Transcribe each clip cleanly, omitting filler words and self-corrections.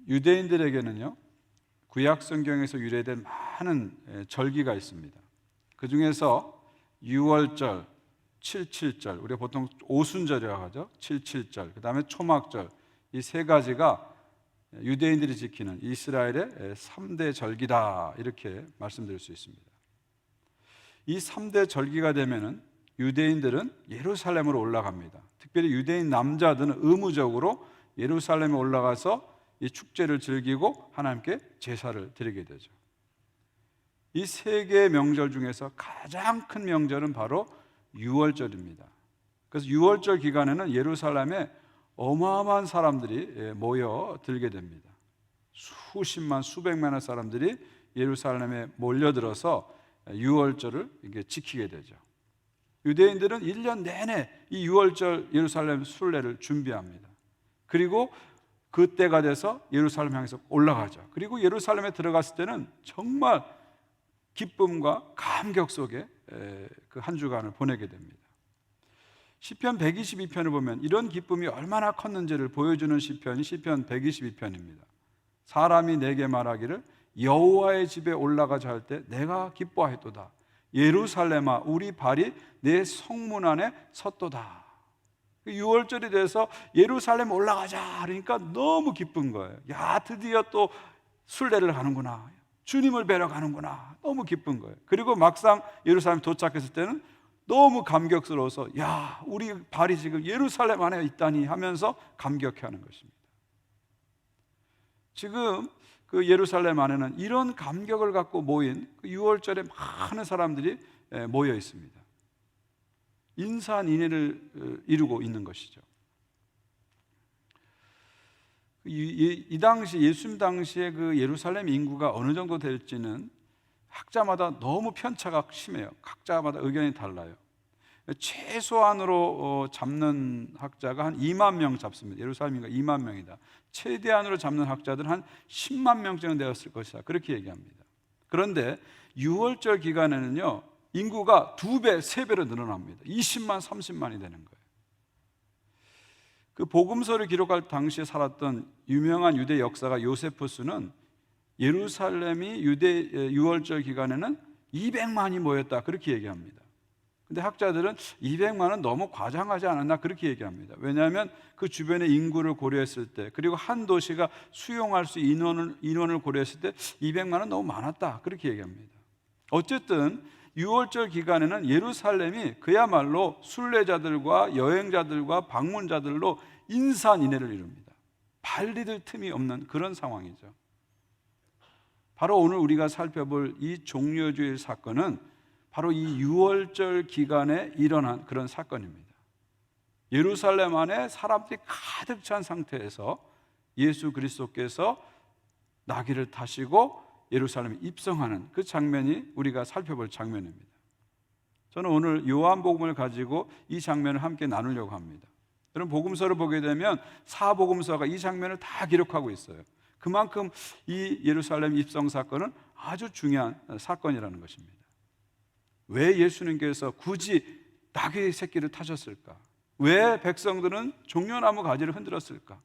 유대인들에게는요, 구약 성경에서 유래된 많은 절기가 있습니다. 그 중에서 유월절, 칠칠절, 우리가 보통 오순절이라고 하죠. 칠칠절, 그 다음에 초막절, 이 세 가지가 유대인들이 지키는 이스라엘의 3대 절기다, 이렇게 말씀드릴 수 있습니다. 이 3대 절기가 되면은 유대인들은 예루살렘으로 올라갑니다. 특별히 유대인 남자들은 의무적으로 예루살렘에 올라가서 이 축제를 즐기고 하나님께 제사를 드리게 되죠. 이 세 개의 명절 중에서 가장 큰 명절은 바로 유월절입니다. 그래서 유월절 기간에는 예루살렘에 어마어마한 사람들이 모여들게 됩니다. 수십만, 수백만의 사람들이 예루살렘에 몰려들어서 유월절을 지키게 되죠. 유대인들은 1년 내내 이 유월절 예루살렘 순례를 준비합니다. 그리고 그때가 돼서 예루살렘 향해서 올라가죠. 그리고 예루살렘에 들어갔을 때는 정말 기쁨과 감격 속에 그 한 주간을 보내게 됩니다. 시편 122편을 보면 이런 기쁨이 얼마나 컸는지를 보여주는 시편이 시편 122편입니다. 사람이 내게 말하기를 여호와의 집에 올라가자 할 때 내가 기뻐하였도다. 예루살렘아 우리 발이 내 성문 안에 섰도다. 유월절이 돼서 예루살렘 올라가자 그러니까 너무 기쁜 거예요. 야, 드디어 또 순례를 가는구나, 주님을 뵈러 가는구나, 너무 기쁜 거예요. 그리고 막상 예루살렘 도착했을 때는 너무 감격스러워서 야, 우리 발이 지금 예루살렘 안에 있다니 하면서 감격해하는 것입니다. 지금 그 예루살렘 안에는 이런 감격을 갖고 모인 그 유월절에 많은 사람들이 모여 있습니다. 인산인해를 이루고 있는 것이죠. 이 당시 예수님 당시에 그 예루살렘 인구가 어느 정도 될지는 학자마다 너무 편차가 심해요. 각자마다 의견이 달라요. 최소한으로 잡는 학자가 한 2만 명 잡습니다. 예루살렘 인구가 2만 명이다. 최대한으로 잡는 학자들은 한 10만 명쯤 되었을 것이다, 그렇게 얘기합니다. 그런데 유월절 기간에는요, 인구가 2배, 3배로 늘어납니다. 20만, 30만이 되는 거예요. 그 복음서를 기록할 당시에 살았던 유명한 유대 역사가 요세푸스는 예루살렘이 유월절 기간에는 200만이 모였다, 그렇게 얘기합니다. 근데 학자들은 200만은 너무 과장하지 않았나, 그렇게 얘기합니다. 왜냐하면 그 주변의 인구를 고려했을 때, 그리고 한 도시가 수용할 수 있는 인원을 고려했을 때 200만은 너무 많았다, 그렇게 얘기합니다. 어쨌든 유월절 기간에는 예루살렘이 그야말로 순례자들과 여행자들과 방문자들로 인산인해를 이룹니다. 발 디딜 틈이 없는 그런 상황이죠. 바로 오늘 우리가 살펴볼 이 종려주일 사건은 바로 이 유월절 기간에 일어난 그런 사건입니다. 예루살렘 안에 사람들이 가득 찬 상태에서 예수 그리스도께서 나귀를 타시고 예루살렘에 입성하는 그 장면이 우리가 살펴볼 장면입니다. 저는 오늘 요한복음을 가지고 이 장면을 함께 나누려고 합니다. 여러분, 복음서를 보게 되면 사복음서가 이 장면을 다 기록하고 있어요. 그만큼 이 예루살렘 입성 사건은 아주 중요한 사건이라는 것입니다. 왜 예수님께서 굳이 나귀 새끼를 타셨을까? 왜 백성들은 종려나무 가지를 흔들었을까?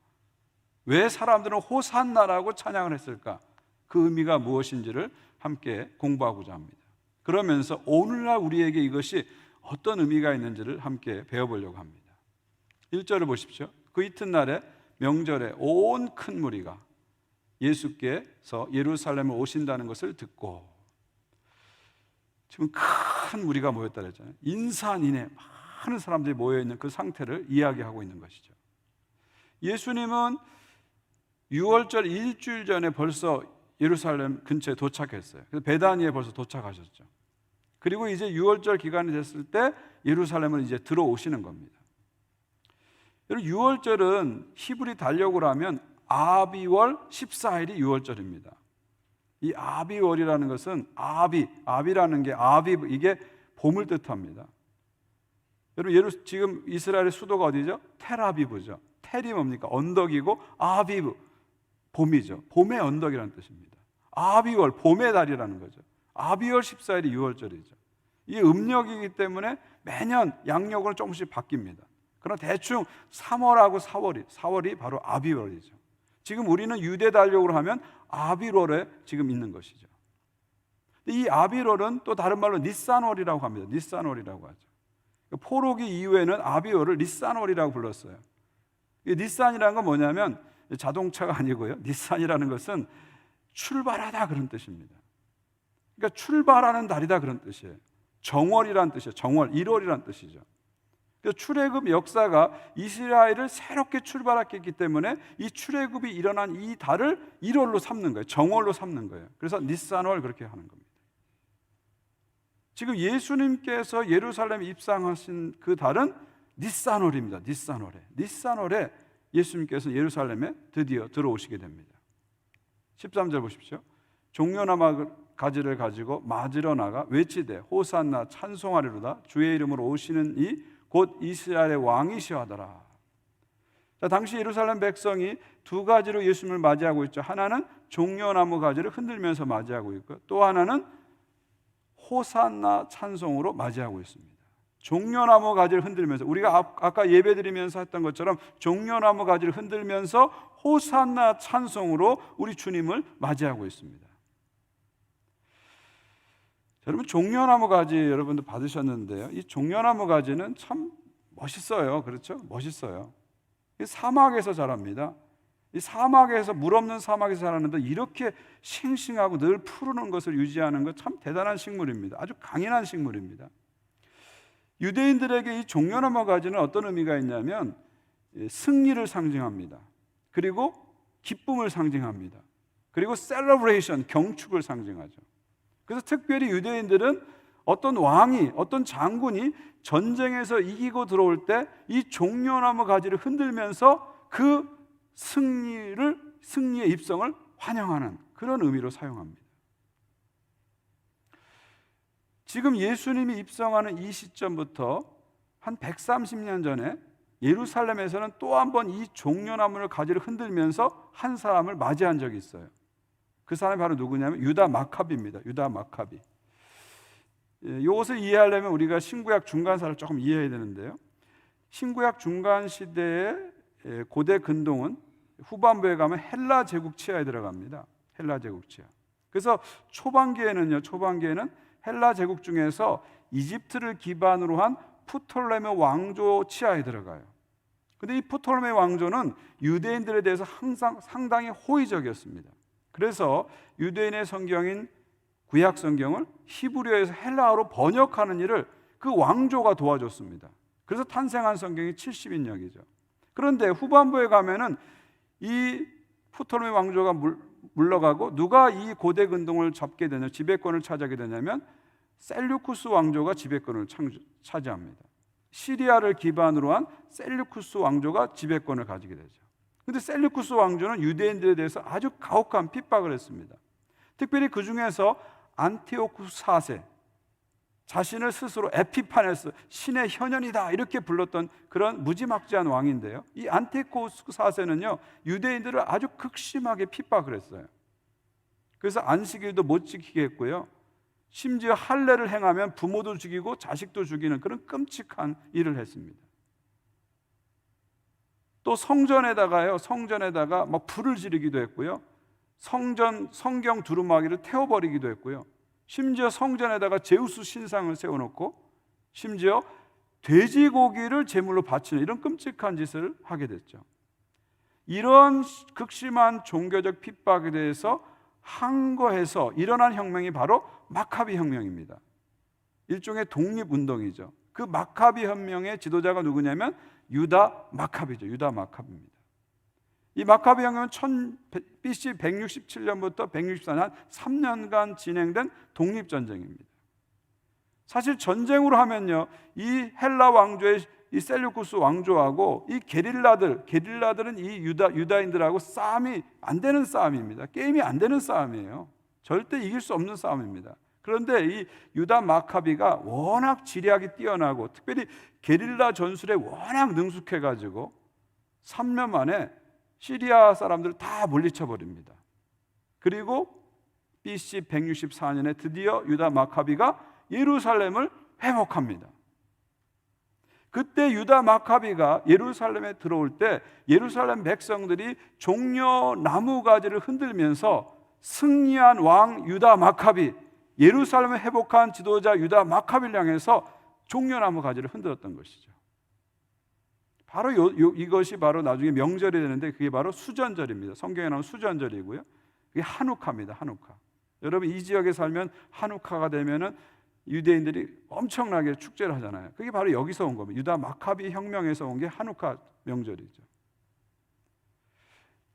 왜 사람들은 호산나라고 찬양을 했을까? 그 의미가 무엇인지를 함께 공부하고자 합니다. 그러면서 오늘날 우리에게 이것이 어떤 의미가 있는지를 함께 배워보려고 합니다. 1절을 보십시오. 그 이튿날에 명절에 온 큰 무리가 예수께서 예루살렘에 오신다는 것을 듣고, 지금 큰 무리가 모였다 그랬잖아요. 인산인해 많은 사람들이 모여있는 그 상태를 이야기하고 있는 것이죠. 예수님은 6월절 일주일 전에 벌써 예루살렘 근처에 도착했어요. 그래서 베다니에 벌써 도착하셨죠. 그리고 이제 6월절 기간이 됐을 때 예루살렘을 이제 들어오시는 겁니다. 여러분, 6월절은 히브리 달력으로 하면 아비월 14일이 6월절입니다. 이 아비월이라는 것은 아비라는 게 아비브, 이게 봄을 뜻합니다. 여러분, 지금 이스라엘의 수도가 어디죠? 텔아비브죠. 텔이 뭡니까? 언덕이고 아비브, 봄이죠. 봄의 언덕이라는 뜻입니다. 아비월, 봄의 달이라는 거죠. 아비월 14일이 6월절이죠. 이 음력이기 때문에 매년 양력으로 조금씩 바뀝니다. 그러나 대충 3월하고 4월이 바로 아비월이죠. 지금 우리는 유대 달력으로 하면 아비월에 지금 있는 것이죠. 이 아비월은 또 다른 말로 니산월이라고 합니다. 니산월이라고 하죠. 포로기 이후에는 아비월을 니산월이라고 불렀어요. 니산이라는 건 뭐냐면 자동차가 아니고요. 니산이라는 것은 출발하다 그런 뜻입니다. 그러니까 출발하는 달이다 그런 뜻이에요. 정월이라는 뜻이에요. 정월, 1월이라는 뜻이죠. 그래서 출애굽 역사가 이스라엘을 새롭게 출발했기 때문에 이 출애굽이 일어난 이 달을 1월로 삼는 거예요. 정월로 삼는 거예요. 그래서 니산월 그렇게 하는 겁니다. 지금 예수님께서 예루살렘에 입성하신 그 달은 니산월입니다. 니산월에 예수님께서 예루살렘에 드디어 들어오시게 됩니다. 13절 보십시오. 종려나무 가지를 가지고 맞으러 나가 외치되 호산나 찬송하리로다 주의 이름으로 오시는 이 곧 이스라엘의 왕이시여 하더라. 자, 당시 예루살렘 백성이 두 가지로 예수님을 맞이하고 있죠. 하나는 종려나무 가지를 흔들면서 맞이하고 있고, 또 하나는 호산나 찬송으로 맞이하고 있습니다. 종려나무 가지를 흔들면서, 우리가 아까 예배드리면서 했던 것처럼 종려나무 가지를 흔들면서 호산나 찬송으로 우리 주님을 맞이하고 있습니다. 여러분, 종려나무 가지 여러분도 받으셨는데요, 이 종려나무 가지는 참 멋있어요. 그렇죠? 멋있어요. 사막에서 자랍니다. 이 사막에서, 물 없는 사막에서 자라는데 이렇게 싱싱하고 늘 푸르는 것을 유지하는 것 참 대단한 식물입니다. 아주 강인한 식물입니다. 유대인들에게 이 종려나무 가지는 어떤 의미가 있냐면 승리를 상징합니다. 그리고 기쁨을 상징합니다. 그리고 셀러브레이션, 경축을 상징하죠. 그래서 특별히 유대인들은 어떤 왕이, 어떤 장군이 전쟁에서 이기고 들어올 때 이 종려나무 가지를 흔들면서 그 승리의 입성을 환영하는 그런 의미로 사용합니다. 지금 예수님이 입성하는 이 시점부터 한 130년 전에 예루살렘에서는 또 한 번 이 종려나무 가지를 흔들면서 한 사람을 맞이한 적이 있어요. 그 사람이 바로 누구냐면 유다 마카비입니다. 유다 마카비. 이것을 이해하려면 우리가 신구약 중간사를 조금 이해해야 되는데요, 신구약 중간 시대의 고대 근동은 후반부에 가면 헬라 제국 치하에 들어갑니다. 헬라 제국 치하. 그래서 초반기에는 헬라 제국 중에서 이집트를 기반으로 한 프톨레미 왕조 치하에 들어가요. 그런데 이 프톨레미 왕조는 유대인들에 대해서 항상 상당히 호의적이었습니다. 그래서 유대인의 성경인 구약 성경을 히브리어에서 헬라어로 번역하는 일을 그 왕조가 도와줬습니다. 그래서 탄생한 성경이 70인역이죠. 그런데 후반부에 가면은 이 프톨레미 왕조가 물러가고 누가 이 고대 근동을 잡게 되냐, 지배권을 차지하게 되냐면 셀류쿠스 왕조가 지배권을 차지합니다. 시리아를 기반으로 한 셀류쿠스 왕조가 지배권을 가지게 되죠. 그런데 셀류쿠스 왕조는 유대인들에 대해서 아주 가혹한 핍박을 했습니다. 특별히 그 중에서 안티오쿠스 4세, 자신을 스스로 에피파네스, 신의 현현이다 이렇게 불렀던 그런 무지막지한 왕인데요, 이 안티오쿠스 4세는요 유대인들을 아주 극심하게 핍박을 했어요. 그래서 안식일도 못 지키게 했고요, 심지어 할례를 행하면 부모도 죽이고 자식도 죽이는 그런 끔찍한 일을 했습니다. 또 성전에다가 막 불을 지르기도 했고요, 성경 두루마기를 태워버리기도 했고요, 심지어 성전에다가 제우스 신상을 세워놓고 심지어 돼지고기를 제물로 바치는 이런 끔찍한 짓을 하게 됐죠. 이런 극심한 종교적 핍박에 대해서 항거해서 일어난 혁명이 바로 마카비 혁명입니다. 일종의 독립운동이죠. 그 마카비 혁명의 지도자가 누구냐면 유다 마카비죠. 유다 마카비입니다. 이 마카비 혁명은 BC 167년부터 164년 3년간 진행된 독립전쟁입니다. 사실 전쟁으로 하면요, 이 헬라 왕조의 이 셀류쿠스 왕조하고 이 게릴라들은 이 유다인들하고 싸움이 안 되는 싸움입니다. 게임이 안 되는 싸움이에요. 절대 이길 수 없는 싸움입니다. 그런데 이 유다 마카비가 워낙 지략이 뛰어나고 특별히 게릴라 전술에 워낙 능숙해가지고 3년 만에 시리아 사람들을 다 물리쳐 버립니다. 그리고 BC 164년에 드디어 유다 마카비가 예루살렘을 회복합니다. 그때 유다 마카비가 예루살렘에 들어올 때 예루살렘 백성들이 종려 나무가지를 흔들면서 승리한 왕 유다 마카비, 예루살렘을 회복한 지도자 유다 마카비를 향해서 종려나무 가지를 흔들었던 것이죠. 바로 이것이 바로 나중에 명절이 되는데 그게 바로 수전절입니다. 성경에 나오는 수전절이고요. 그게 한우카입니다. 한우카. 여러분 이 지역에 살면 한우카가 되면은 유대인들이 엄청나게 축제를 하잖아요. 그게 바로 여기서 온 겁니다. 유다 마카비 혁명에서 온 게 한우카 명절이죠.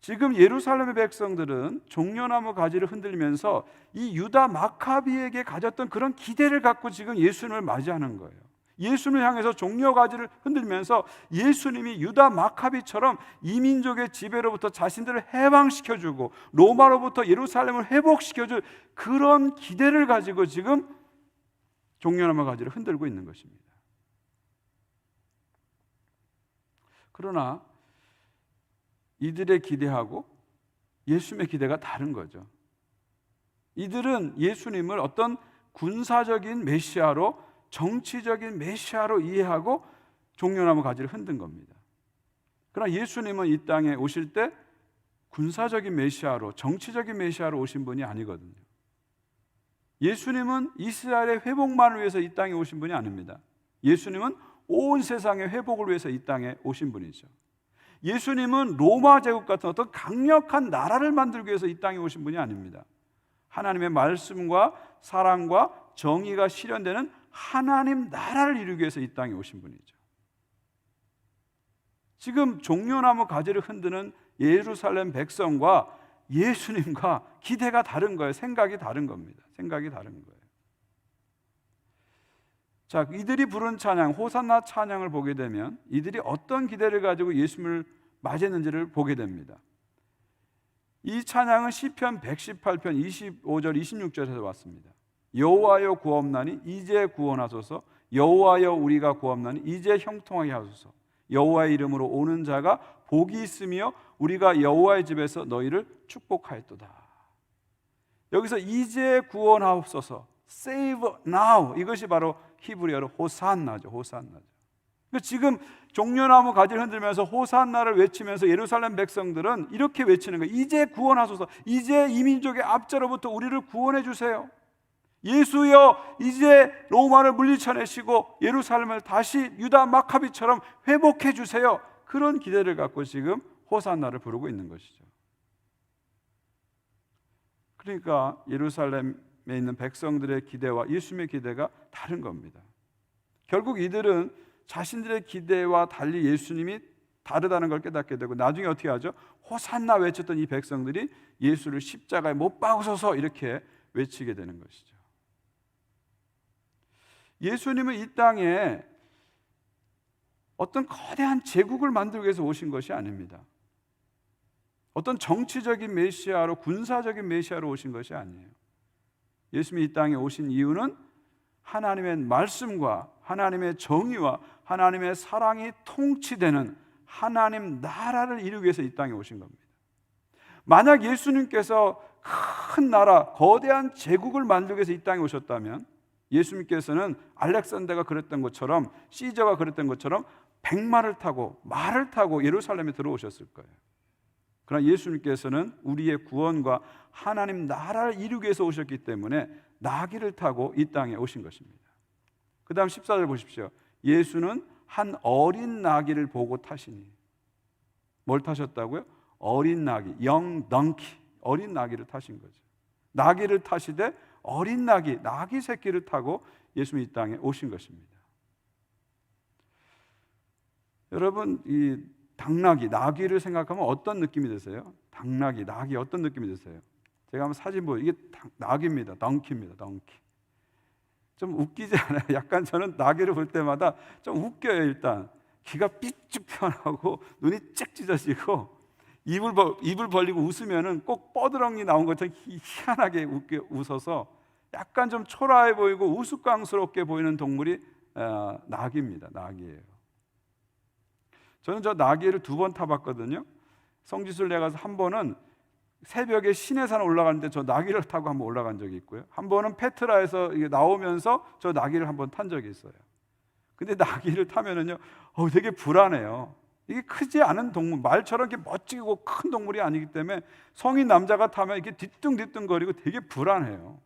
지금 예루살렘의 백성들은 종려나무 가지를 흔들면서 이 유다 마카비에게 가졌던 그런 기대를 갖고 지금 예수님을 맞이하는 거예요. 예수님을 향해서 종려 가지를 흔들면서 예수님이 유다 마카비처럼 이민족의 지배로부터 자신들을 해방시켜주고 로마로부터 예루살렘을 회복시켜줄 그런 기대를 가지고 지금 종려나무 가지를 흔들고 있는 것입니다. 그러나 이들의 기대하고 예수님의 기대가 다른 거죠. 이들은 예수님을 어떤 군사적인 메시아로, 정치적인 메시아로 이해하고 종려나무 가지를 흔든 겁니다. 그러나 예수님은 이 땅에 오실 때 군사적인 메시아로, 정치적인 메시아로 오신 분이 아니거든요. 예수님은 이스라엘의 회복만을 위해서 이 땅에 오신 분이 아닙니다. 예수님은 온 세상의 회복을 위해서 이 땅에 오신 분이죠. 예수님은 로마 제국 같은 어떤 강력한 나라를 만들기 위해서 이 땅에 오신 분이 아닙니다. 하나님의 말씀과 사랑과 정의가 실현되는 하나님 나라를 이루기 위해서 이 땅에 오신 분이죠. 지금 종려나무 가지를 흔드는 예루살렘 백성과 예수님과 기대가 다른 거예요. 생각이 다른 겁니다. 생각이 다른 거예요. 자, 이들이 부른 찬양, 호산나 찬양을 보게 되면 이들이 어떤 기대를 가지고 예수님을 맞이했는지를 보게 됩니다. 이 찬양은 시편 118편 25절 26절에서 왔습니다. 여호와여 구원나니 이제 구원하소서, 여호와여 우리가 구원나니 이제 형통하게 하소서. 여호와의 이름으로 오는 자가 복이 있으며 우리가 여호와의 집에서 너희를 축복하였도다. 여기서 이제 구원하옵소서, save now, 이것이 바로 히브리어로 호산나죠. 호산나죠. 지금 종려나무 가지를 흔들면서 호산나를 외치면서 예루살렘 백성들은 이렇게 외치는 거예요. 이제 구원하소서, 이제 이민족의 압제로부터 우리를 구원해 주세요. 예수여, 이제 로마를 물리쳐내시고 예루살렘을 다시 유다 마카비처럼 회복해 주세요. 그런 기대를 갖고 지금 호산나를 부르고 있는 것이죠. 그러니까 예루살렘에 있는 백성들의 기대와 예수님의 기대가 다른 겁니다. 결국 이들은 자신들의 기대와 달리 예수님이 다르다는 걸 깨닫게 되고 나중에 어떻게 하죠? 호산나 외쳤던 이 백성들이 예수를 십자가에 못 박으소서 이렇게 외치게 되는 것이죠. 예수님은 이 땅에 어떤 거대한 제국을 만들기 위해서 오신 것이 아닙니다. 어떤 정치적인 메시아로, 군사적인 메시아로 오신 것이 아니에요. 예수님이 이 땅에 오신 이유는 하나님의 말씀과 하나님의 정의와 하나님의 사랑이 통치되는 하나님 나라를 이루기 위해서 이 땅에 오신 겁니다. 만약 예수님께서 큰 나라, 거대한 제국을 만들기 위해서 이 땅에 오셨다면 예수님께서는 알렉산더가 그랬던 것처럼, 시저가 그랬던 것처럼 백마를 타고 말을 타고 예루살렘에 들어오셨을 거예요. 그러나 예수님께서는 우리의 구원과 하나님 나라를 이루기 위해서 오셨기 때문에 나귀를 타고 이 땅에 오신 것입니다. 그 다음 14절 보십시오. 예수는 한 어린 나귀를 보고 타시니. 뭘 타셨다고요? 어린 나귀, young donkey, 어린 나귀를 타신 거죠. 나귀를 타시되 어린 나귀, 나귀 새끼를 타고 예수님이 이 땅에 오신 것입니다. 여러분, 이 당나귀, 나귀를 생각하면 어떤 느낌이 드세요? 당나귀, 나귀 어떤 느낌이 드세요? 제가 한번 사진 보여요. 이게 나귀입니다. 덩키입니다. 덩키. 좀 웃기지 않아요? 약간 저는 나귀를 볼 때마다 좀 웃겨요. 일단 귀가 삐쭉 펴나오고 눈이 쫙 찢어지고 입을 벌리고 웃으면은 꼭 뻐드렁이 나온 것처럼 희한하게 웃어서 약간 좀 초라해 보이고 우스꽝스럽게 보이는 동물이 나귀입니다. 나귀예요. 저는 저 나귀를 2번 타봤거든요. 성지순례 가서 한 번은 새벽에 시내산 올라가는데 저 나귀를 타고 한번 올라간 적이 있고요. 한 번은 페트라에서 나오면서 저 나귀를 한번 탄 적이 있어요. 근데 나귀를 타면은요, 되게 불안해요. 이게 크지 않은 동물, 말처럼 이렇게 멋지고 큰 동물이 아니기 때문에 성인 남자가 타면 이렇게 뒤뚱뒤뚱거리고 되게 불안해요.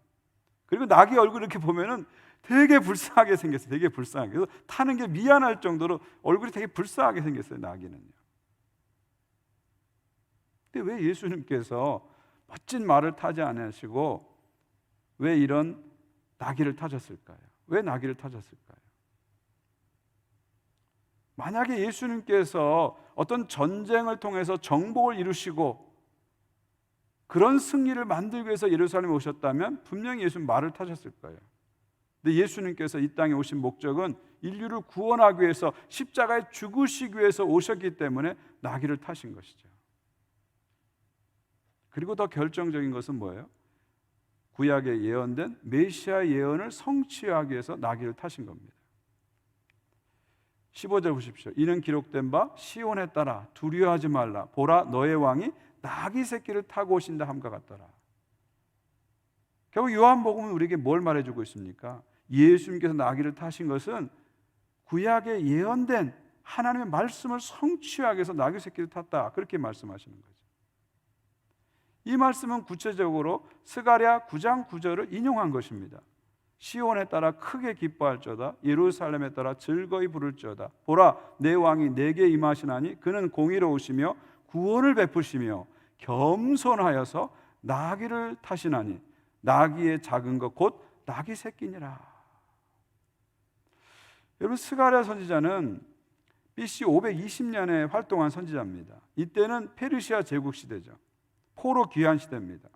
그리고 나귀 얼굴 이렇게 보면은 되게 불쌍하게 생겼어요. 되게 불쌍하게. 그래서 타는 게 미안할 정도로 얼굴이 되게 불쌍하게 생겼어요, 나귀는요. 근데 왜 예수님께서 멋진 말을 타지 않으시고 왜 이런 나귀를 타셨을까요? 왜 나귀를 타셨을까요? 만약에 예수님께서 어떤 전쟁을 통해서 정복을 이루시고 그런 승리를 만들기 위해서 예루살렘에 오셨다면 분명히 예수님 말을 타셨을 거예요. 근데 예수님께서 이 땅에 오신 목적은 인류를 구원하기 위해서 십자가에 죽으시기 위해서 오셨기 때문에 나귀를 타신 것이죠. 그리고 더 결정적인 것은 뭐예요? 구약에 예언된 메시아 예언을 성취하기 위해서 나귀를 타신 겁니다. 15절 보십시오. 이는 기록된 바 시온에 따라 두려워하지 말라. 보라 너의 왕이 나귀 새끼를 타고 오신다 함과 같더라. 결국 요한복음은 우리에게 뭘 말해주고 있습니까? 예수님께서 나귀를 타신 것은 구약에 예언된 하나님의 말씀을 성취하기 위해서 나귀 새끼를 탔다, 그렇게 말씀하시는 거죠. 이 말씀은 구체적으로 스가랴 9장 9절을 인용한 것입니다. 시온에 따라 크게 기뻐할지어다. 예루살렘에 따라 즐거이 부를지어다. 보라 내 왕이 내게 임하시나니 그는 공의로우시며 구원을 베푸시며 겸손하여서 나귀를 타시나니 나귀의 작은 것 곧 나귀 새끼니라. 여러분, 스가랴 선지자는 BC 520년에 활동한 선지자입니다. 이때는 페르시아 제국 시대죠. 포로 귀환 시대입니다.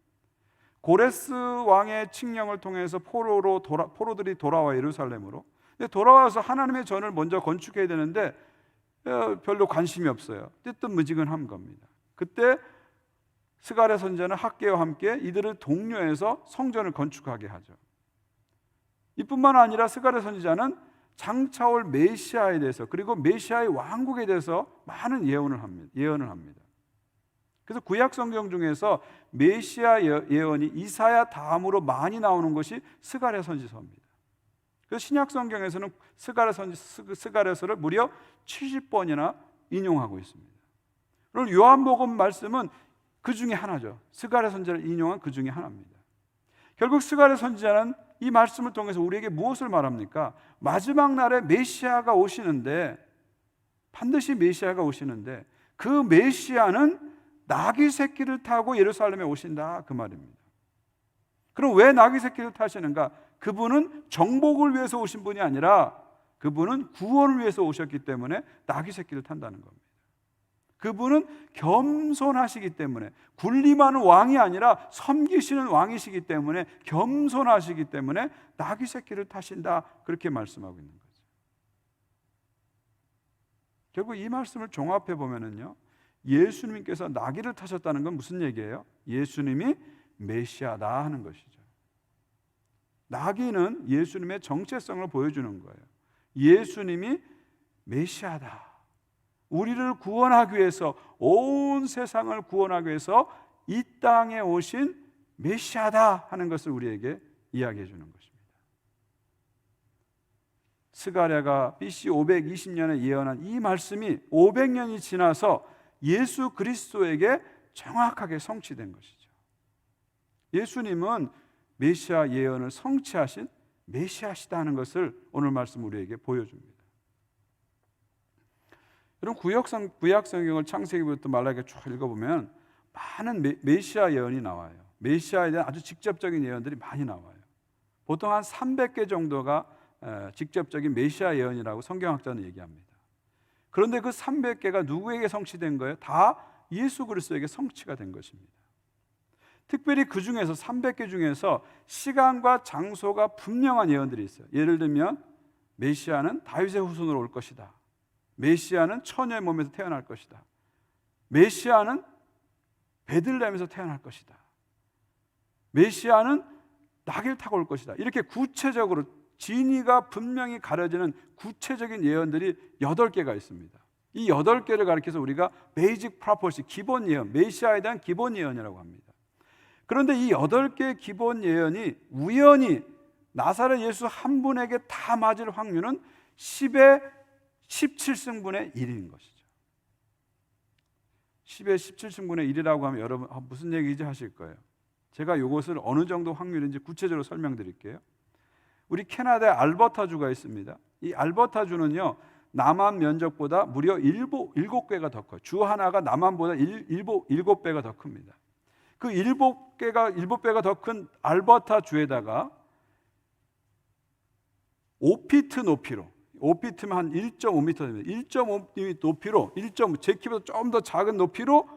고레스 왕의 칙령을 통해서 포로들이 돌아와 예루살렘으로. 근데 돌아와서 하나님의 전을 먼저 건축해야 되는데 별로 관심이 없어요. 뜨뜻미지근한 겁니다. 그때 스가랴 선지자는 학개와 함께 이들을 독려해서 성전을 건축하게 하죠. 이뿐만 아니라 스가랴 선지자는 장차올 메시아에 대해서 그리고 메시아의 왕국에 대해서 많은 예언을 합니다. 그래서 구약 성경 중에서 메시아 예언이 이사야 다음으로 많이 나오는 것이 스가랴 선지서입니다. 그래서 신약 성경에서는 스가랴서를 무려 70번이나 인용하고 있습니다. 그리고 요한복음 말씀은 그 중에 하나죠. 스가랴 선지자를 인용한 그 중에 하나입니다. 결국 스가랴 선지자는 이 말씀을 통해서 우리에게 무엇을 말합니까? 마지막 날에 메시아가 오시는데, 반드시 메시아가 오시는데 그 메시아는 나귀 새끼를 타고 예루살렘에 오신다, 그 말입니다. 그럼 왜 나귀 새끼를 타시는가? 그분은 정복을 위해서 오신 분이 아니라 그분은 구원을 위해서 오셨기 때문에 나귀 새끼를 탄다는 겁니다. 그분은 겸손하시기 때문에, 군림하는 왕이 아니라 섬기시는 왕이시기 때문에, 겸손하시기 때문에 나귀 새끼를 타신다, 그렇게 말씀하고 있는 거죠. 결국 이 말씀을 종합해 보면은요, 예수님께서 나귀를 타셨다는 건 무슨 얘기예요? 예수님이 메시아다 하는 것이죠. 나귀는 예수님의 정체성을 보여주는 거예요. 예수님이 메시아다. 우리를 구원하기 위해서, 온 세상을 구원하기 위해서 이 땅에 오신 메시아다 하는 것을 우리에게 이야기해 주는 것입니다. 스가랴가 BC 520년에 예언한 이 말씀이 500년이 지나서 예수 그리스도에게 정확하게 성취된 것이죠. 예수님은 메시아 예언을 성취하신 메시아시다 하는 것을 오늘 말씀 우리에게 보여줍니다. 여러분, 구약 성경을 창세기부터 말라기를 쭉 읽어보면 많은 메시아 예언이 나와요. 메시아에 대한 아주 직접적인 예언들이 많이 나와요. 보통 한 300개 정도가 직접적인 메시아 예언이라고 성경학자는 얘기합니다. 그런데 그 300개가 누구에게 성취된 거예요? 다 예수 그리스도에게 성취가 된 것입니다. 특별히 그 중에서 300개 중에서 시간과 장소가 분명한 예언들이 있어요. 예를 들면 메시아는 다윗의 후손으로 올 것이다. 메시아는 처녀의 몸에서 태어날 것이다. 메시아는 베들레헴에서 태어날 것이다. 메시아는 나귀를 타고 올 것이다. 이렇게 구체적으로 진위가 분명히 가려지는 구체적인 예언들이 8개가 있습니다. 이 8개를 가리켜서 우리가 베이직 프로포시, 기본 예언, 메시아에 대한 기본 예언이라고 합니다. 그런데 이 8개의 기본 예언이 우연히 나사렛 예수 한 분에게 다 맞을 확률은 10의 17승분의 1인 것이죠. 10의 17승분의 1이라고 하면 여러분 무슨 얘기인지 하실 거예요. 제가 이것을 어느 정도 확률인지 구체적으로 설명드릴게요. 우리 캐나다에 알버타주가 있습니다. 이 알버타주는요, 남한 면적보다 무려 7배가 더 커요. 주 하나가 남한보다 7배가 더 큽니다. 그 7배가 더 큰 알버타주에다가 5피트 높이로, 5피트면 한 1.5m 됩니다. 1.5m 높이로, 제 키보다 좀 더 작은 높이로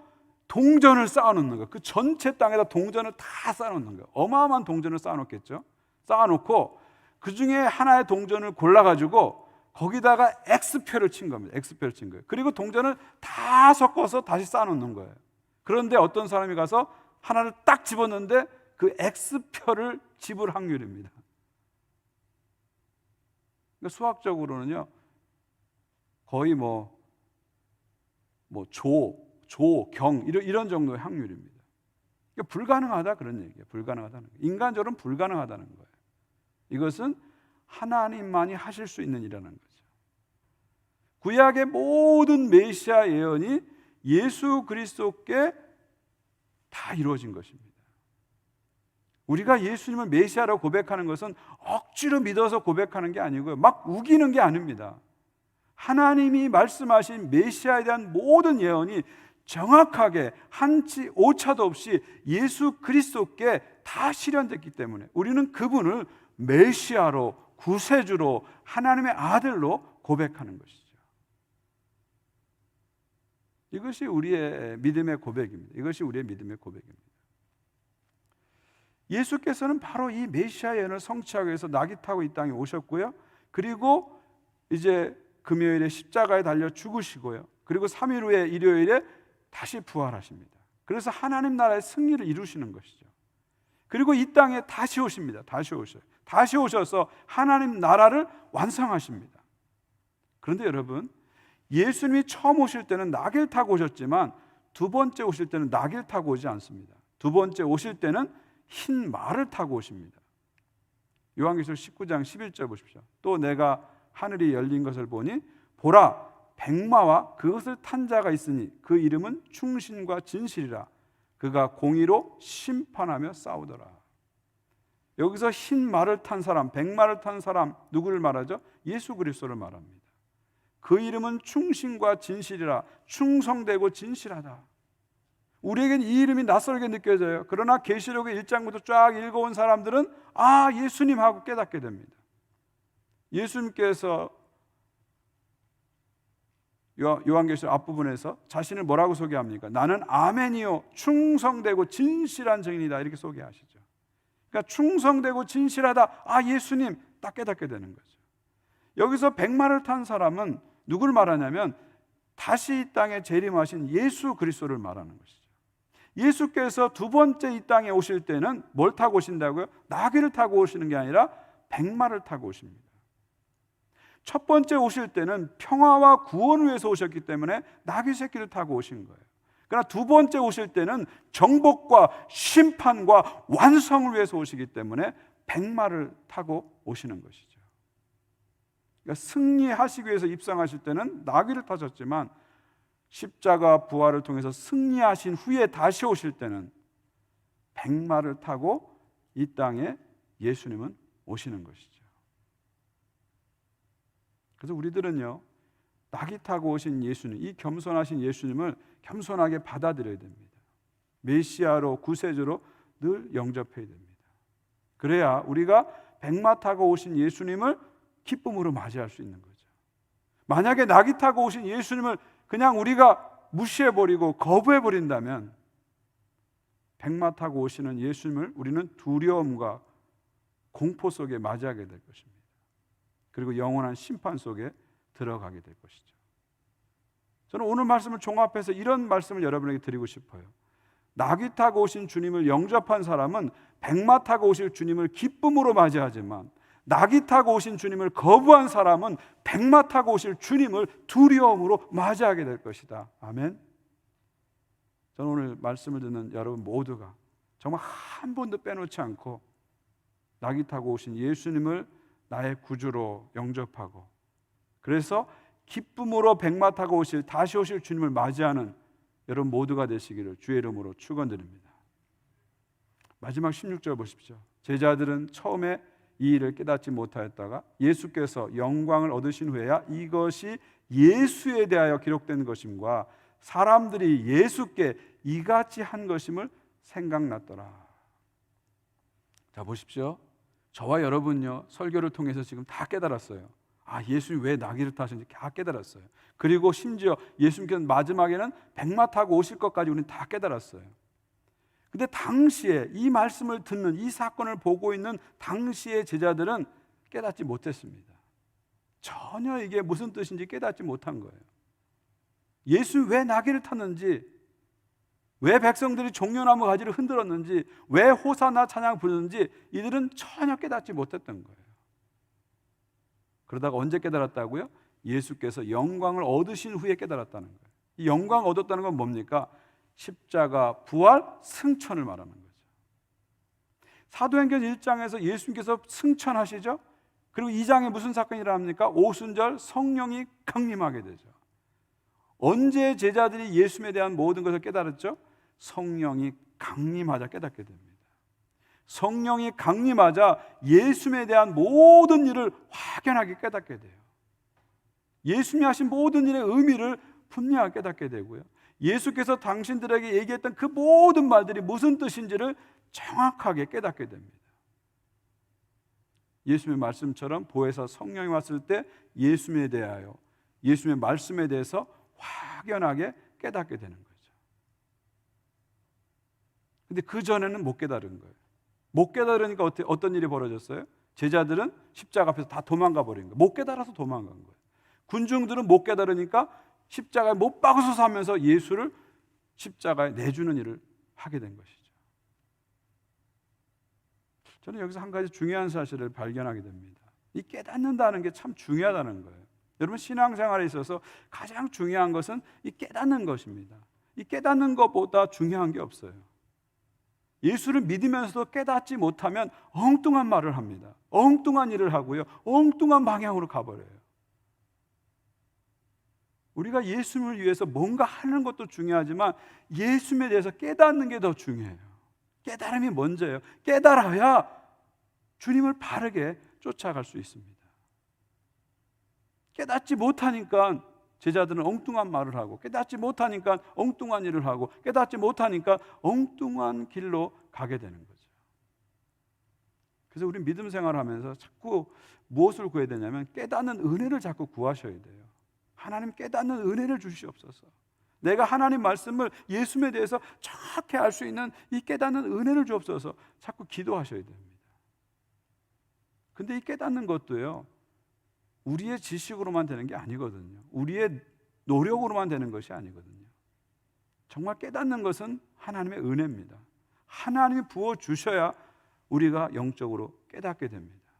동전을 쌓아놓는 거예요. 그 전체 땅에다 동전을 다 쌓아놓는 거예요. 어마어마한 동전을 쌓아놓겠죠. 쌓아놓고 그 중에 하나의 동전을 골라가지고 거기다가 X표를 친 겁니다. X표를 친 거예요. 그리고 동전을 다 섞어서 다시 쌓아놓는 거예요. 그런데 어떤 사람이 가서 하나를 딱 집었는데 그 X표를 집을 확률입니다. 그러니까 수학적으로는요, 거의 경 이런 정도의 확률입니다. 그러니까 불가능하다 그런 얘기예요. 불가능하다는 거예요. 인간적으로는 불가능하다는 거예요. 이것은 하나님만이 하실 수 있는 일이라는 거죠. 구약의 모든 메시아 예언이 예수 그리스도께 다 이루어진 것입니다. 우리가 예수님을 메시아라고 고백하는 것은 억지로 믿어서 고백하는 게 아니고요, 막 우기는 게 아닙니다. 하나님이 말씀하신 메시아에 대한 모든 예언이 정확하게 한치 오차도 없이 예수 그리스도께 다 실현됐기 때문에 우리는 그분을 메시아로, 구세주로, 하나님의 아들로 고백하는 것이죠. 이것이 우리의 믿음의 고백입니다. 이것이 우리의 믿음의 고백입니다. 예수께서는 바로 이 메시아 예언을 성취하기 위해서 낙이 타고 이 땅에 오셨고요, 그리고 이제 금요일에 십자가에 달려 죽으시고요, 그리고 3일 후에 일요일에 다시 부활하십니다. 그래서 하나님 나라의 승리를 이루시는 것이죠. 그리고 이 땅에 다시 오십니다. 다시 오셔서 하나님 나라를 완성하십니다. 그런데 여러분, 예수님이 처음 오실 때는 낙을 타고 오셨지만 두 번째 오실 때는 낙을 타고 오지 않습니다. 두 번째 오실 때는 흰 말을 타고 오십니다. 요한계시록 19장 11절 보십시오. 또 내가 하늘이 열린 것을 보니 보라, 백마와 그것을 탄 자가 있으니 그 이름은 충신과 진실이라. 그가 공의로 심판하며 싸우더라. 여기서 흰 말을 탄 사람, 백마를 탄 사람, 누구를 말하죠? 예수 그리스도를 말합니다. 그 이름은 충신과 진실이라. 충성되고 진실하다. 우리에겐 이 이름이 낯설게 느껴져요. 그러나 계시록의 1장부터 쫙 읽어온 사람들은 예수님 하고 깨닫게 됩니다. 예수님께서 요한계시록 앞부분에서 자신을 뭐라고 소개합니까? 나는 아멘이요 충성되고 진실한 증인이다, 이렇게 소개하시죠. 그러니까 충성되고 진실하다, 예수님, 딱 깨닫게 되는 거죠. 여기서 백마를 탄 사람은 누굴 말하냐면 다시 이 땅에 재림하신 예수 그리스도를 말하는 것이죠. 예수께서 두 번째 이 땅에 오실 때는 뭘 타고 오신다고요? 나귀를 타고 오시는 게 아니라 백마를 타고 오십니다. 첫 번째 오실 때는 평화와 구원을 위해서 오셨기 때문에 나귀 새끼를 타고 오신 거예요. 그러나 두 번째 오실 때는 정복과 심판과 완성을 위해서 오시기 때문에 백마를 타고 오시는 것이죠. 그러니까 승리하시기 위해서 입성하실 때는 나귀를 타셨지만 십자가 부활을 통해서 승리하신 후에 다시 오실 때는 백마를 타고 이 땅에 예수님은 오시는 것이죠. 그래서 우리들은요, 낙이 타고 오신 예수님, 이 겸손하신 예수님을 겸손하게 받아들여야 됩니다. 메시아로, 구세주로 늘 영접해야 됩니다. 그래야 우리가 백마 타고 오신 예수님을 기쁨으로 맞이할 수 있는 거죠. 만약에 낙이 타고 오신 예수님을 그냥 우리가 무시해버리고 거부해버린다면 백마 타고 오시는 예수님을 우리는 두려움과 공포 속에 맞이하게 될 것입니다. 그리고 영원한 심판 속에 들어가게 될 것이죠. 저는 오늘 말씀을 종합해서 이런 말씀을 여러분에게 드리고 싶어요. 낙이 타고 오신 주님을 영접한 사람은 백마 타고 오실 주님을 기쁨으로 맞이하지만 낙이 타고 오신 주님을 거부한 사람은 백마 타고 오실 주님을 두려움으로 맞이하게 될 것이다. 아멘. 저는 오늘 말씀을 듣는 여러분 모두가 정말 한 번도 빼놓지 않고 낙이 타고 오신 예수님을 나의 구주로 영접하고 그래서 기쁨으로 백마 타고 다시 오실 주님을 맞이하는 여러분 모두가 되시기를 주의 이름으로 축원드립니다. 마지막 16절 보십시오. 제자들은 처음에 이 일을 깨닫지 못하였다가 예수께서 영광을 얻으신 후에야 이것이 예수에 대하여 기록된 것임과 사람들이 예수께 이같이 한 것임을 생각났더라. 자, 보십시오. 저와 여러분요, 설교를 통해서 지금 다 깨달았어요. 예수님 왜 나귀를 타시는지 다 깨달았어요. 그리고 심지어 예수님께서 마지막에는 백마 타고 오실 것까지 우리는 다 깨달았어요. 근데 당시에 이 말씀을 듣는, 이 사건을 보고 있는 당시의 제자들은 깨닫지 못했습니다. 전혀 이게 무슨 뜻인지 깨닫지 못한 거예요. 예수 왜 나귀를 탔는지, 왜 백성들이 종려나무 가지를 흔들었는지, 왜 호사나 찬양 부르는지 이들은 전혀 깨닫지 못했던 거예요. 그러다가 언제 깨달았다고요? 예수께서 영광을 얻으신 후에 깨달았다는 거예요. 이 영광 얻었다는 건 뭡니까? 십자가, 부활, 승천을 말하는 거죠. 사도행전 1장에서 예수님께서 승천하시죠. 그리고 2장에 무슨 사건이 일어납니까? 오순절 성령이 강림하게 되죠. 언제 제자들이 예수님에 대한 모든 것을 깨달았죠? 성령이 강림하자 깨닫게 됩니다. 성령이 강림하자 예수님에 대한 모든 일을 확연하게 깨닫게 돼요. 예수님이 하신 모든 일의 의미를 분명하게 깨닫게 되고요, 예수께서 당신들에게 얘기했던 그 모든 말들이 무슨 뜻인지를 정확하게 깨닫게 됩니다. 예수님의 말씀처럼 보혜사 성령이 왔을 때 예수님에 대하여, 예수님의 말씀에 대해서 확연하게 깨닫게 되는 거죠. 근데 그 전에는 못 깨달은 거예요. 못 깨달으니까 어떤 일이 벌어졌어요? 제자들은 십자가 앞에서 다 도망가 버린 거예요. 못 깨달아서 도망간 거예요. 군중들은 못 깨달으니까 십자가에 못 박아서 하면서 예수를 십자가에 내주는 일을 하게 된 것이죠. 저는 여기서 한 가지 중요한 사실을 발견하게 됩니다. 이 깨닫는다는 게 참 중요하다는 거예요. 여러분, 신앙생활에 있어서 가장 중요한 것은 이 깨닫는 것입니다. 이 깨닫는 것보다 중요한 게 없어요. 예수를 믿으면서도 깨닫지 못하면 엉뚱한 말을 합니다. 엉뚱한 일을 하고요, 엉뚱한 방향으로 가버려요. 우리가 예수님을 위해서 뭔가 하는 것도 중요하지만 예수님에 대해서 깨닫는 게 더 중요해요. 깨달음이 먼저예요. 깨달아야 주님을 바르게 쫓아갈 수 있습니다. 깨닫지 못하니까 제자들은 엉뚱한 말을 하고, 깨닫지 못하니까 엉뚱한 일을 하고, 깨닫지 못하니까 엉뚱한 길로 가게 되는 거죠. 그래서 우리 믿음 생활하면서 자꾸 무엇을 구해야 되냐면 깨닫는 은혜를 자꾸 구하셔야 돼요. 하나님, 깨닫는 은혜를 주시옵소서. 내가 하나님 말씀을, 예수님에 대해서 정확히 알 수 있는 이 깨닫는 은혜를 주옵소서 자꾸 기도하셔야 됩니다. 근데 이 깨닫는 것도요, 우리의 지식으로만 되는 게 아니거든요. 우리의 노력으로만 되는 것이 아니거든요. 정말 깨닫는 것은 하나님의 은혜입니다. 하나님이 부어주셔야 우리가 영적으로 깨닫게 됩니다.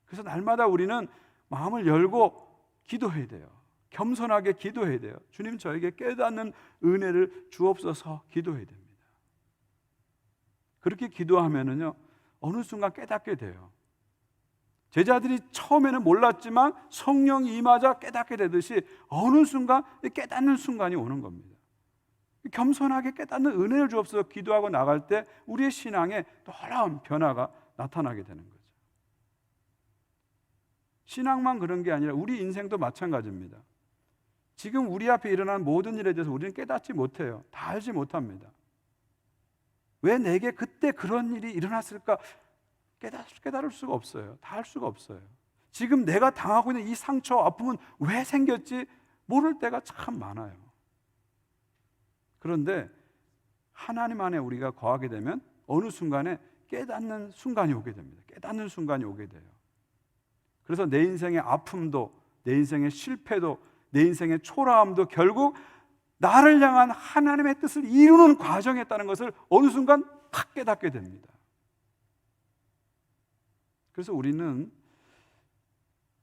그래서 날마다 우리는 마음을 열고 기도해야 돼요. 겸손하게 기도해야 돼요. 주님, 저에게 깨닫는 은혜를 주옵소서 기도해야 됩니다. 그렇게 기도하면은요, 어느 순간 깨닫게 돼요. 제자들이 처음에는 몰랐지만 성령이 임하자 깨닫게 되듯이 어느 순간 깨닫는 순간이 오는 겁니다. 겸손하게 깨닫는 은혜를 주옵소서 기도하고 나갈 때 우리의 신앙에 놀라운 변화가 나타나게 되는 거죠. 신앙만 그런 게 아니라 우리 인생도 마찬가지입니다. 지금 우리 앞에 일어난 모든 일에 대해서 우리는 깨닫지 못해요. 다 알지 못합니다. 왜 내게 그때 그런 일이 일어났을까? 깨달을 수가 없어요. 다 알 수가 없어요. 지금 내가 당하고 있는 이 상처, 아픔은 왜 생겼지? 모를 때가 참 많아요. 그런데 하나님 안에 우리가 거하게 되면 어느 순간에 깨닫는 순간이 오게 됩니다. 깨닫는 순간이 오게 돼요. 그래서 내 인생의 아픔도, 내 인생의 실패도, 내 인생의 초라함도 결국 나를 향한 하나님의 뜻을 이루는 과정이었다는 것을 어느 순간 탁 깨닫게 됩니다. 그래서 우리는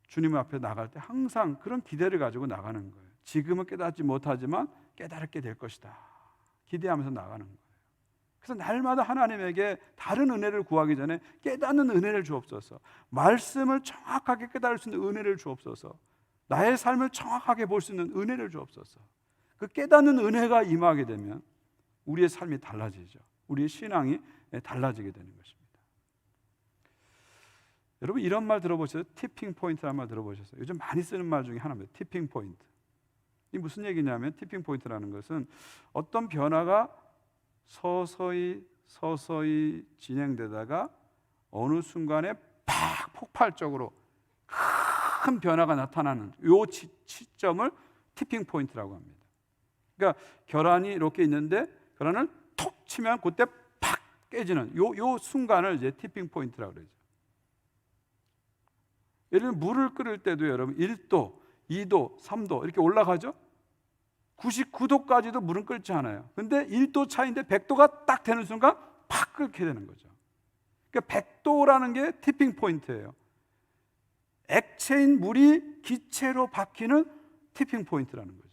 주님 앞에 나갈 때 항상 그런 기대를 가지고 나가는 거예요. 지금은 깨닫지 못하지만 깨닫게 될 것이다. 기대하면서 나가는 거예요. 그래서 날마다 하나님에게 다른 은혜를 구하기 전에 깨닫는 은혜를 주옵소서, 말씀을 정확하게 깨달을 수 있는 은혜를 주옵소서, 나의 삶을 정확하게 볼 수 있는 은혜를 주옵소서. 그 깨닫는 은혜가 임하게 되면 우리의 삶이 달라지죠. 우리의 신앙이 달라지게 되는 것입니다. 여러분 이런 말 들어보셨어요? 티핑 포인트라는 말 들어보셨어요? 요즘 많이 쓰는 말 중에 하나입니다. 티핑 포인트. 이 무슨 얘기냐면 티핑 포인트라는 것은 어떤 변화가 서서히 진행되다가 어느 순간에 팍 폭발적으로 큰 변화가 나타나는 요 시점을 티핑 포인트라고 합니다. 그러니까 계란이 이렇게 있는데 계란을 톡 치면 그때 팍 깨지는 요 순간을 이제 티핑 포인트라고 그러죠. 예를 들면 물을 끓일 때도 여러분 1도, 2도, 3도 이렇게 올라가죠. 99도까지도 물은 끓지 않아요. 근데 1도 차이인데 100도가 딱 되는 순간 팍 끓게 되는 거죠. 그러니까 100도라는 게 티핑 포인트예요. 액체인 물이 기체로 바뀌는 티핑 포인트라는 거죠.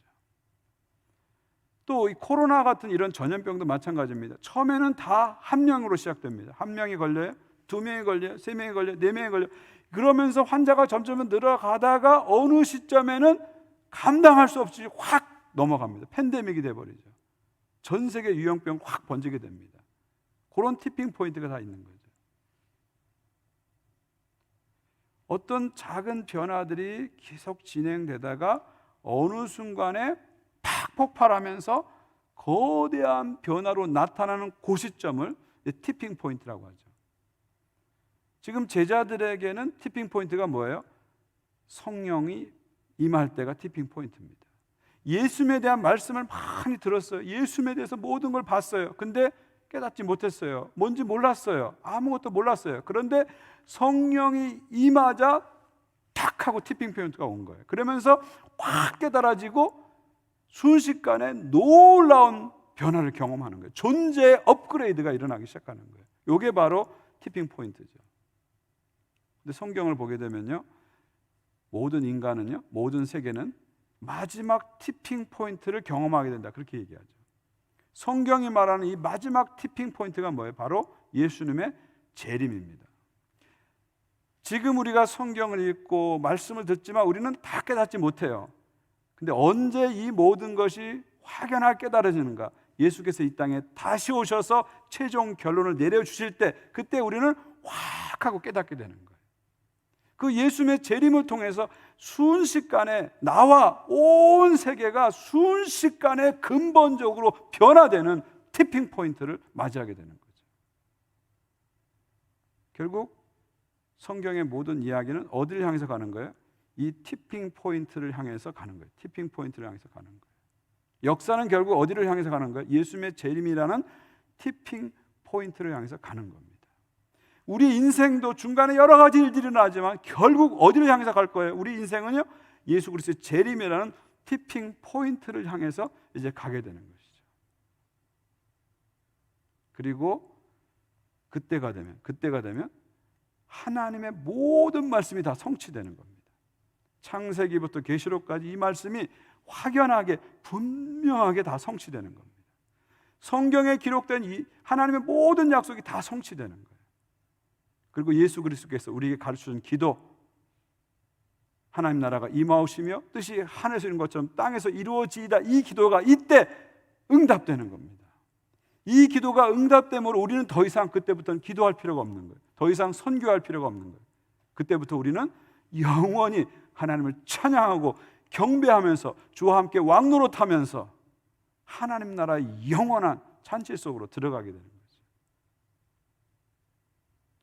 또 이 코로나 같은 이런 전염병도 마찬가지입니다. 처음에는 다 한 명으로 시작됩니다. 한 명이 걸려요, 두 명이 걸려요, 세 명이 걸려요, 네 명이 걸려요. 그러면서 환자가 점점 늘어가다가 어느 시점에는 감당할 수 없이 확 넘어갑니다. 팬데믹이 돼버리죠. 전 세계 유형병 확 번지게 됩니다. 그런 티핑 포인트가 다 있는 거죠. 어떤 작은 변화들이 계속 진행되다가 어느 순간에 팍 폭발하면서 거대한 변화로 나타나는 그 시점을 티핑 포인트라고 하죠. 지금 제자들에게는 티핑 포인트가 뭐예요? 성령이 임할 때가 티핑 포인트입니다. 예수님에 대한 말씀을 많이 들었어요. 예수님에 대해서 모든 걸 봤어요. 근데 깨닫지 못했어요. 뭔지 몰랐어요. 아무것도 몰랐어요. 그런데 성령이 임하자 탁 하고 티핑 포인트가 온 거예요. 그러면서 확 깨달아지고 순식간에 놀라운 변화를 경험하는 거예요. 존재의 업그레이드가 일어나기 시작하는 거예요. 이게 바로 티핑 포인트죠. 근데 성경을 보게 되면요, 모든 인간은요, 모든 세계는 마지막 티핑 포인트를 경험하게 된다, 그렇게 얘기하죠. 성경이 말하는 이 마지막 티핑 포인트가 뭐예요? 바로 예수님의 재림입니다. 지금 우리가 성경을 읽고 말씀을 듣지만 우리는 다 깨닫지 못해요. 근데 언제 이 모든 것이 확연하게 깨달아지는가? 예수께서 이 땅에 다시 오셔서 최종 결론을 내려주실 때, 그때 우리는 확 하고 깨닫게 되는 거예요. 그 예수님의 재림을 통해서 순식간에 나와 온 세계가 순식간에 근본적으로 변화되는 티핑 포인트를 맞이하게 되는 거죠. 결국 성경의 모든 이야기는 어디를 향해서 가는 거예요? 이 티핑 포인트를 향해서 가는 거예요. 티핑 포인트를 향해서 가는 거예요. 역사는 결국 어디를 향해서 가는 거예요? 예수님의 재림이라는 티핑 포인트를 향해서 가는 겁니다. 우리 인생도 중간에 여러 가지 일들이 일어나지만 결국 어디를 향해서 갈 거예요? 우리 인생은요, 예수 그리스도의 재림이라는 티핑 포인트를 향해서 이제 가게 되는 것이죠. 그리고 그때가 되면 하나님의 모든 말씀이 다 성취되는 겁니다. 창세기부터 계시록까지 이 말씀이 확연하게 분명하게 다 성취되는 겁니다. 성경에 기록된 이 하나님의 모든 약속이 다 성취되는 거예요. 그리고 예수 그리스도께서 우리에게 가르쳐준 기도, 하나님 나라가 임하오시며 뜻이 하늘에서 이룬 것처럼 땅에서 이루어지이다, 이 기도가 이때 응답되는 겁니다. 이 기도가 응답됨으로 우리는 더 이상 그때부터는 기도할 필요가 없는 거예요. 더 이상 선교할 필요가 없는 거예요. 그때부터 우리는 영원히 하나님을 찬양하고 경배하면서 주와 함께 왕노릇하면서 하나님 나라의 영원한 잔치 속으로 들어가게 되는 거예요.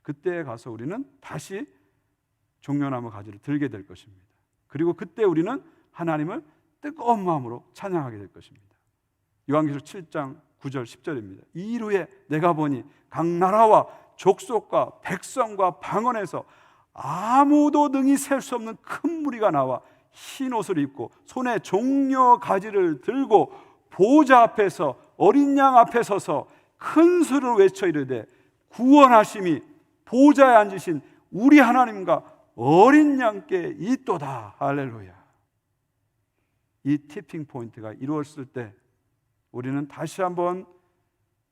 그때에 가서 우리는 다시 종려나무 가지를 들게 될 것입니다. 그리고 그때 우리는 하나님을 뜨거운 마음으로 찬양하게 될 것입니다. 요한계시록 7장 9절 10절입니다. 이후에 내가 보니 각 나라와 족속과 백성과 방언에서 아무도 능히 셀 수 없는 큰 무리가 나와 흰 옷을 입고 손에 종려 가지를 들고 보좌 앞에서 어린 양 앞에 서서 큰 소리로 외쳐 이르되 구원하심이 보좌에 앉으신 우리 하나님과 어린 양께 있도다. 할렐루야. 이 티핑 포인트가 이루어졌을 때 우리는 다시 한번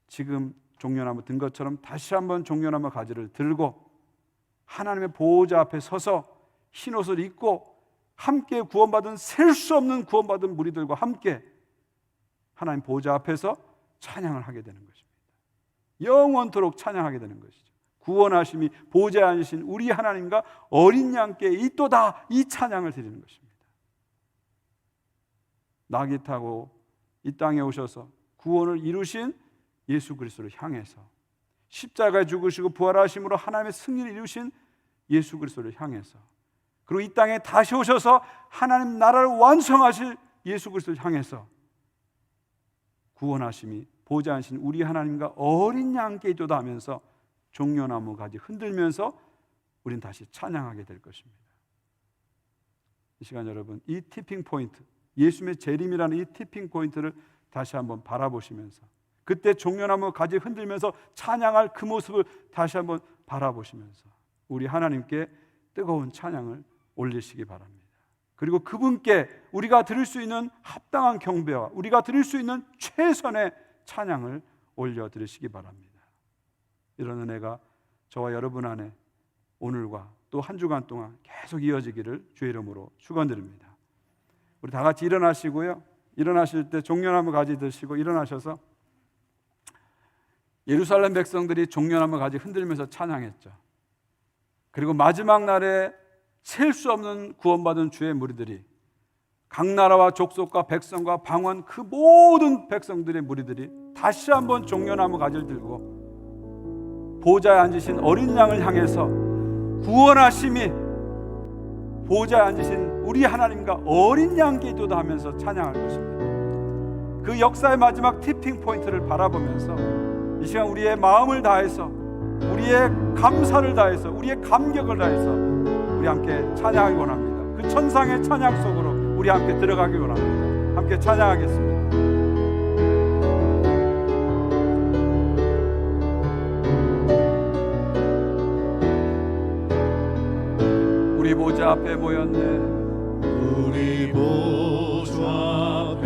지금 종려나무 든 것처럼 다시 한번 종려나무 가지를 들고 하나님의 보호자 앞에 서서 흰옷을 입고 함께 구원받은, 셀 수 없는 구원받은 무리들과 함께 하나님 보좌 앞에서 찬양을 하게 되는 것입니다. 영원토록 찬양하게 되는 것이죠. 구원하심이 보좌에 앉으신 우리 하나님과 어린 양께 있도다, 이 찬양을 드리는 것입니다. 낙이 타고 이 땅에 오셔서 구원을 이루신 예수 그리스도를 향해서, 십자가에 죽으시고 부활하심으로 하나님의 승리를 이루신 예수 그리스도를 향해서, 그리고 이 땅에 다시 오셔서 하나님 나라를 완성하실 예수 그리스도를 향해서 구원하심이 보좌에 앉으신 우리 하나님과 어린 양께 있도다 하면서 종려나무 가지 흔들면서 우린 다시 찬양하게 될 것입니다. 이 시간 여러분, 이 티핑 포인트, 예수님의 재림이라는 이 티핑 포인트를 다시 한번 바라보시면서, 그때 종려나무 가지 흔들면서 찬양할 그 모습을 다시 한번 바라보시면서 우리 하나님께 뜨거운 찬양을 올리시기 바랍니다. 그리고 그분께 우리가 드릴 수 있는 합당한 경배와 우리가 드릴 수 있는 최선의 찬양을 올려드리시기 바랍니다. 이런 은혜가 저와 여러분 안에 오늘과 또 한 주간 동안 계속 이어지기를 주의 이름으로 축원드립니다. 우리 다 같이 일어나시고요, 일어나실 때 종려나무 가지 드시고 일어나셔서, 예루살렘 백성들이 종려나무 가지 흔들면서 찬양했죠. 그리고 마지막 날에 셀 수 없는 구원받은 주의 무리들이, 각 나라와 족속과 백성과 방언 그 모든 백성들의 무리들이 다시 한번 종려나무 가지를 들고 보좌에 앉으신 어린 양을 향해서 구원하심이 보좌에 앉으신 우리 하나님과 어린 양께 있도다 하면서 찬양할 것입니다. 그 역사의 마지막 티핑 포인트를 바라보면서 이 시간 우리의 마음을 다해서, 우리의 감사를 다해서, 우리의 감격을 다해서 우리 함께 찬양하기 원합니다. 그 천상의 찬양 속으로 우리 함께 들어가기 원합니다. 함께 찬양하겠습니다. 우리 보좌 앞에 모였네. 우리 보좌 앞에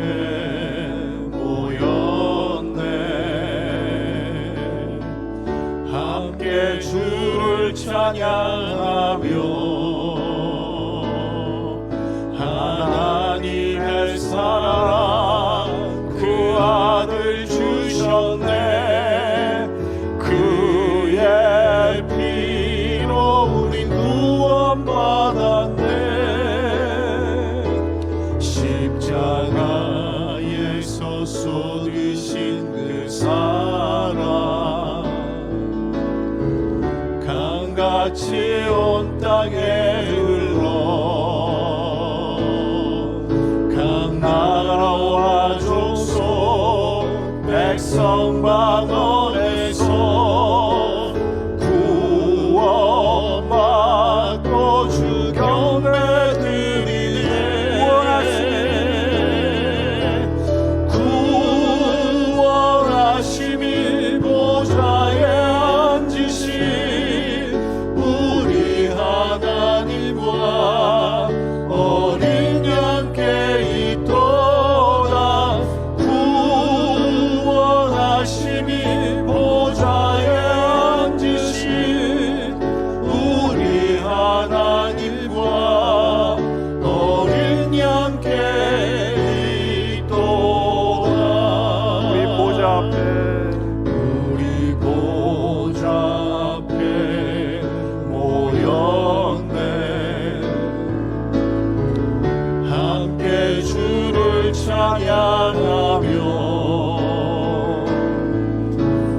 모였네. 함께 주를 찬양하며 하나님의 사랑 그 아들 주셨네. 그의 피로 우린 구원받았네. 십자가에서 쏟으신 그 사랑 강같이 온 땅에 나라와 족속 백성 방언에서 구원받고 주 경배 드리네. 구원하심이 보좌에 앉으신 우리 하나님과 어린 양께 있도다. 구원하심이 보좌에 앉으신 우리 하나님과 어린 양께 있도다. 우리 보좌 앞에, 우리 보좌 앞에 모였네. 함께 주를 찬양하며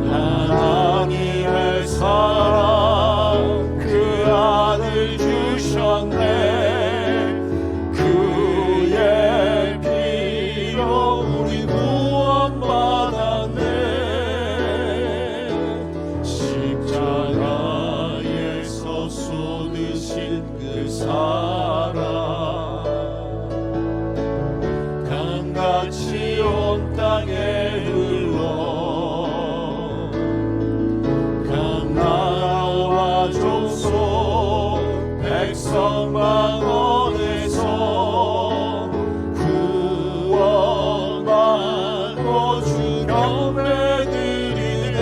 하나님의 사랑 그 아들 주셨네. 그의 피로 우리 구원받았네. 십자가에서 쏟으신 그 사랑 강같이 온 땅에 흘러 각 나라와 족속 백성 방언에서 구원받고 주 경배 드리네.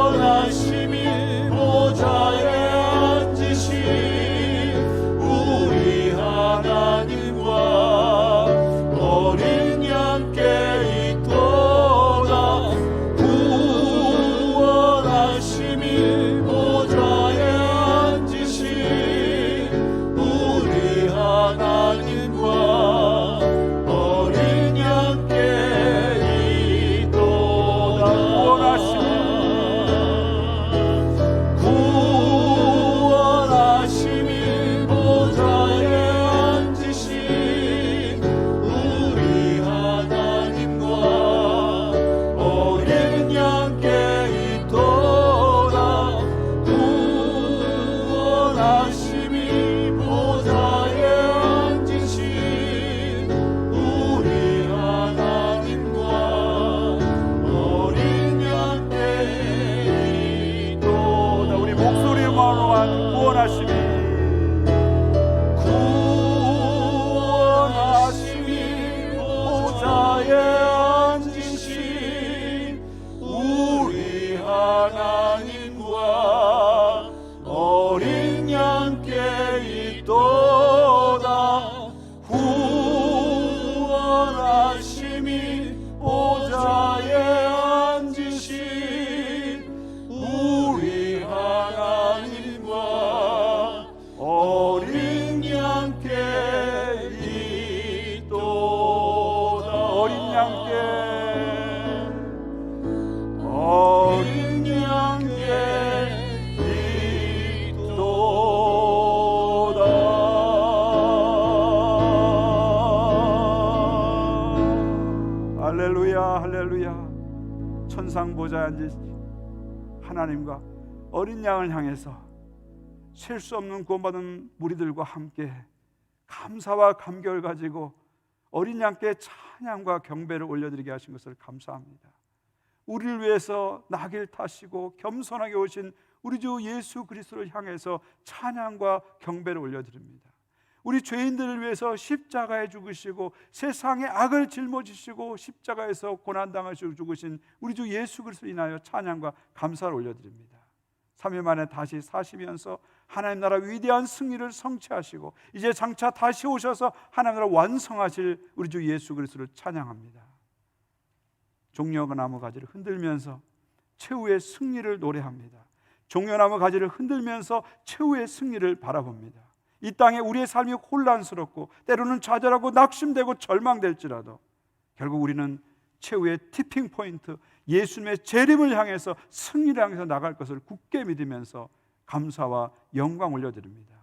구원하심이 보좌에 할렐루야, 할렐루야. 천상 보좌에 앉으신 하나님과 어린 양을 향해서 셀 수 없는 구원받은 무리들과 함께 감사와 감격을 가지고 어린 양께 찬양과 경배를 올려드리게 하신 것을 감사합니다. 우리를 위해서 나귀를 타시고 겸손하게 오신 우리 주 예수 그리스도를 향해서 찬양과 경배를 올려드립니다. 우리 죄인들을 위해서 십자가에 죽으시고 세상의 악을 짊어지시고 십자가에서 고난당하시고 죽으신 우리 주 예수 그리스도를 인하여 찬양과 감사를 올려드립니다. 3일 만에 다시 사시면서 하나님 나라 위대한 승리를 성취하시고 이제 장차 다시 오셔서 하나님 나라 완성하실 우리 주 예수 그리스도를 찬양합니다. 종려나무 가지를 흔들면서 최후의 승리를 노래합니다. 종려나무 가지를 흔들면서 최후의 승리를 바라봅니다. 이 땅에 우리의 삶이 혼란스럽고 때로는 좌절하고 낙심되고 절망될지라도 결국 우리는 최후의 티핑 포인트 예수님의 재림을 향해서 승리를 향해서 나갈 것을 굳게 믿으면서 감사와 영광 올려드립니다.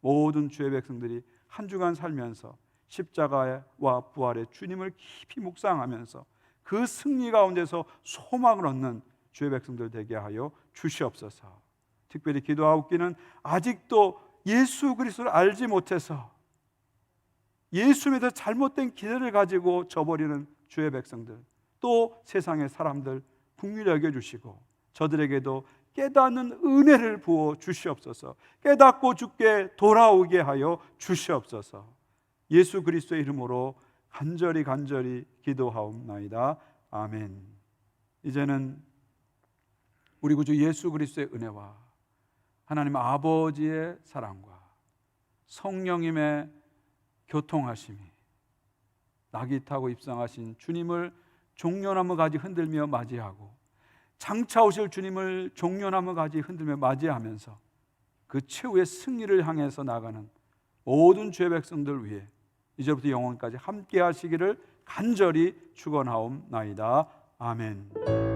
모든 주의 백성들이 한 주간 살면서 십자가와 부활의 주님을 깊이 묵상하면서 그 승리 가운데서 소망을 얻는 주의 백성들 되게 하여 주시옵소서. 특별히 기도하옵기는 아직도 예수 그리스도를 알지 못해서 예수님에 대해 잘못된 기대를 가지고 저버리는 주의 백성들, 또 세상의 사람들 긍휼히 여겨주시고 저들에게도 깨닫는 은혜를 부어 주시옵소서. 깨닫고 주께 돌아오게 하여 주시옵소서. 예수 그리스도의 이름으로 간절히 기도하옵나이다. 아멘. 이제는 우리 구주 예수 그리스도의 은혜와 하나님 아버지의 사랑과 성령님의 교통하심이 낙이 타고 입성하신 주님을 종려나무 가지 흔들며 맞이하고 장차 오실 주님을 종려나무 가지 흔들며 맞이하면서 그 최후의 승리를 향해서 나가는 모든 주의 백성들 위해 이제부터 영원까지 함께 하시기를 간절히 축원하옵나이다. 아멘.